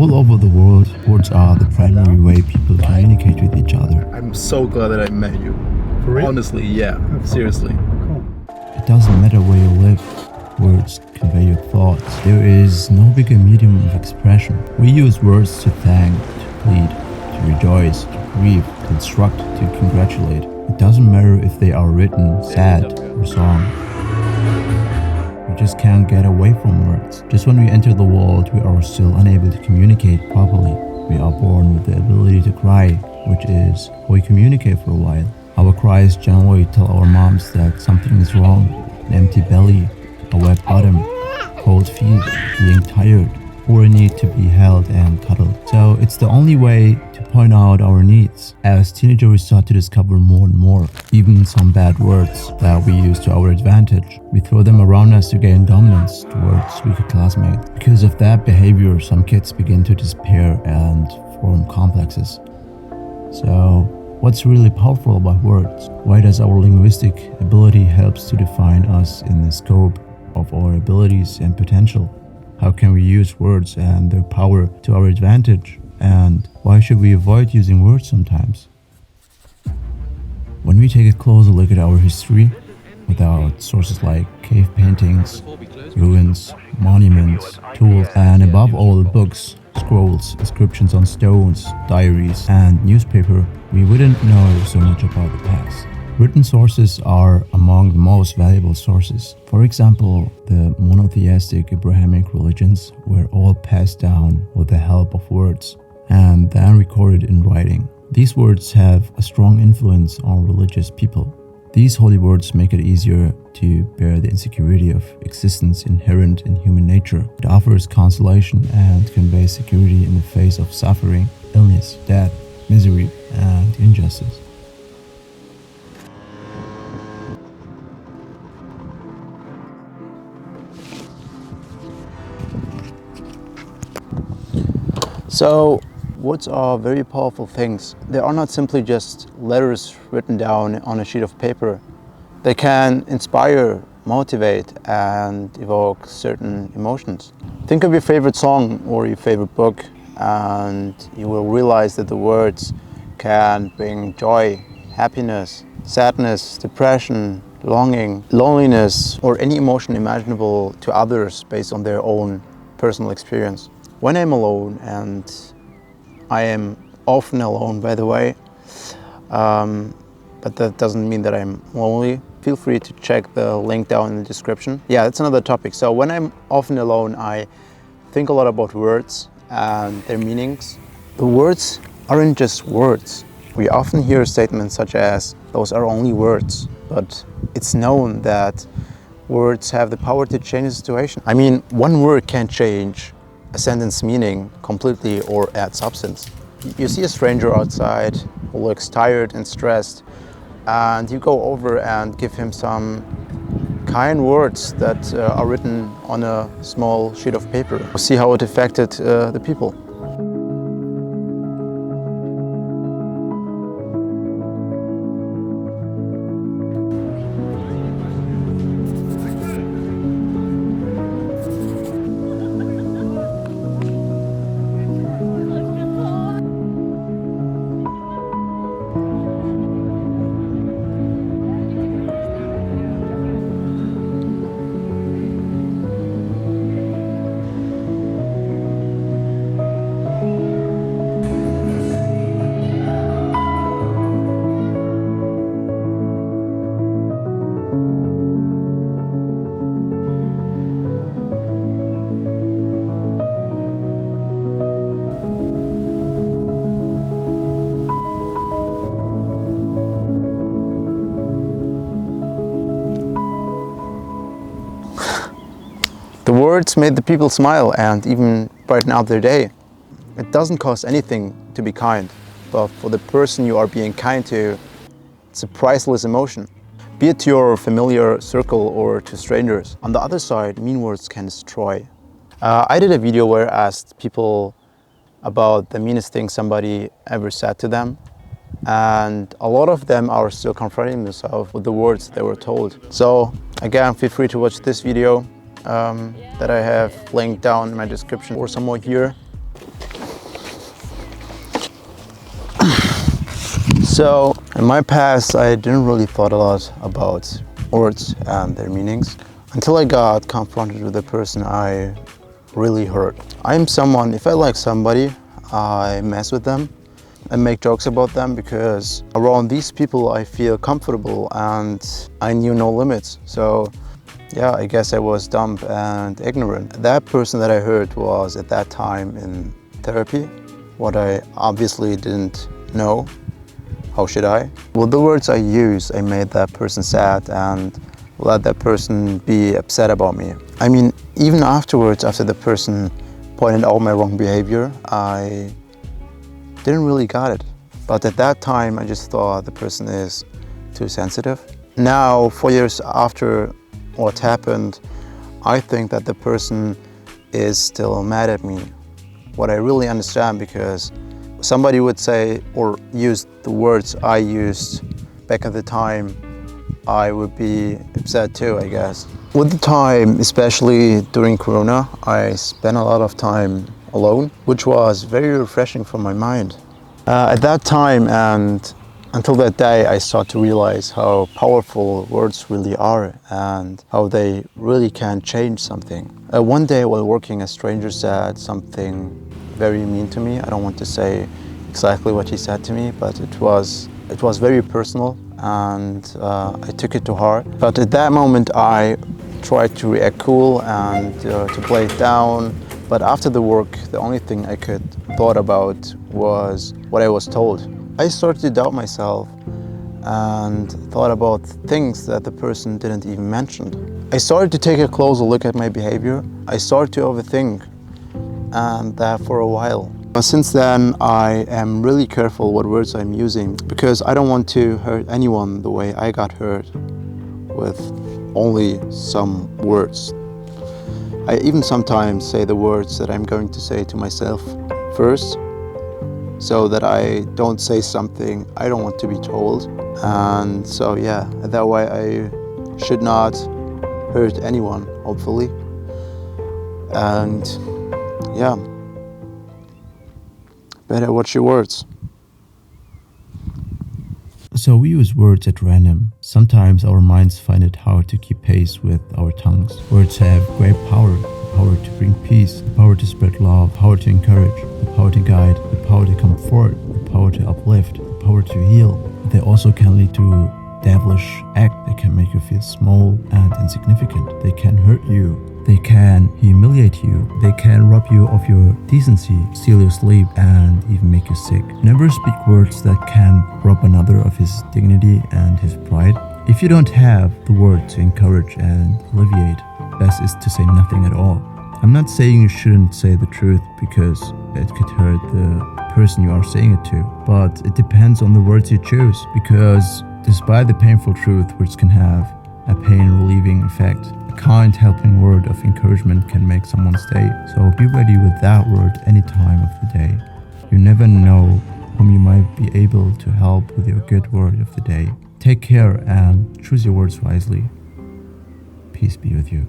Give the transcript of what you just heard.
All over the world, words are the primary way people communicate with each other. I'm so glad that I met you. For real? Honestly, yeah. Seriously. Cool. It doesn't matter where you live, words convey your thoughts. There is no bigger medium of expression. We use words to thank, to plead, to rejoice, to grieve, to instruct, to congratulate. It doesn't matter if they are written, said, or sung. We just can't get away from words. Just when we enter the world, we are still unable to communicate properly. We are born with the ability to cry, which is how we communicate for a while. Our cries generally tell our moms that something is wrong. An empty belly, a wet bottom, cold feet, being tired, or a need to be held and cuddled. So it's the only way to point out our needs. As teenagers, we start to discover more and more, even some bad words that we use to our advantage. We throw them around us to gain dominance towards weaker classmates. Because of that behavior, some kids begin to despair and form complexes. So, what's really powerful about words? Why does our linguistic ability helps to define us in the scope of our abilities and potential? How can we use words and their power to our advantage? And why should we avoid using words sometimes? When we take a closer look at our history, without sources like cave paintings, ruins, monuments, tools, and above all books, scrolls, inscriptions on stones, diaries, and newspaper, we wouldn't know so much about the past. Written sources are among the most valuable sources. For example, the monotheistic Abrahamic religions were all passed down with the help of words and then recorded in writing. These words have a strong influence on religious people. These holy words make it easier to bear the insecurity of existence inherent in human nature. It offers consolation and conveys security in the face of suffering, illness, death, misery, and injustice. So, words are very powerful things. They are not simply just letters written down on a sheet of paper. They can inspire, motivate, and evoke certain emotions. Think of your favorite song or your favorite book, and you will realize that the words can bring joy, happiness, sadness, depression, longing, loneliness, or any emotion imaginable to others based on their own personal experience. When I'm alone, and I am often alone, by the way, but that doesn't mean that I'm lonely. Feel free to check the link down in the description. Yeah, that's another topic. So when I'm often alone, I think a lot about words and their meanings. The words aren't just words. We often hear statements such as, those are only words, but it's known that words have the power to change the situation. I mean, one word can change a sentence meaning completely or add substance. You see a stranger outside who looks tired and stressed, and you go over and give him some kind words that are written on a small sheet of paper. See how it affected the people. The words made the people smile and even brighten up their day. It doesn't cost anything to be kind, but for the person you are being kind to, it's a priceless emotion. Be it to your familiar circle or to strangers. On the other side, mean words can destroy. I did a video where I asked people about the meanest thing somebody ever said to them, and a lot of them are still confronting themselves with the words they were told. So again, feel free to watch this video that I have linked down in my description or somewhere here. So in my past, I didn't really thought a lot about words and their meanings until I got confronted with a person I really hurt. I'm someone, if I like somebody, I mess with them and make jokes about them because around these people I feel comfortable and I knew no limits. So yeah, I guess I was dumb and ignorant. That person that I hurt was at that time in therapy, what I obviously didn't know. How should I? With the words I used, I made that person sad and let that person be upset about me. I mean, even afterwards, after the person pointed out my wrong behavior, I didn't really got it. But at that time, I just thought the person is too sensitive. Now, 4 years after what happened, I think that the person is still mad at me. What I really understand, because somebody would say or use the words I used back at the time, I would be upset too, I guess. With the time, especially during Corona, I spent a lot of time alone, which was very refreshing for my mind. At that time and until that day, I started to realize how powerful words really are and how they really can change something. One day while working, a stranger said something very mean to me. I don't want to say exactly what he said to me, but it was very personal and I took it to heart. But at that moment, I tried to react cool and to play it down. But after the work, the only thing I could thought about was what I was told. I started to doubt myself and thought about things that the person didn't even mention. I started to take a closer look at my behavior. I started to overthink, and that for a while. But since then, I am really careful what words I'm using because I don't want to hurt anyone the way I got hurt with only some words. I even sometimes say the words that I'm going to say to myself first, so that I don't say something I don't want to be told. And so yeah, that way I should not hurt anyone, hopefully. And yeah, better watch your words. So we use words at random. Sometimes our minds find it hard to keep pace with our tongues. Words have great power. The power to bring peace, the power to spread love, the power to encourage, the power to guide, the power to comfort, the power to uplift, the power to heal. They also can lead to devilish act. They can make you feel small and insignificant. They can hurt you. They can humiliate you. They can rob you of your decency, steal your sleep, and even make you sick. Never speak words that can rob another of his dignity and his pride. If you don't have the word to encourage and alleviate, best is to say nothing at all. I'm not saying you shouldn't say the truth because it could hurt the person you are saying it to, but it depends on the words you choose, because despite the painful truth, words can have a pain-relieving effect. A kind, helping word of encouragement can make someone stay. So be ready with that word any time of the day. You never know whom you might be able to help with your good word of the day. Take care and choose your words wisely. Peace be with you.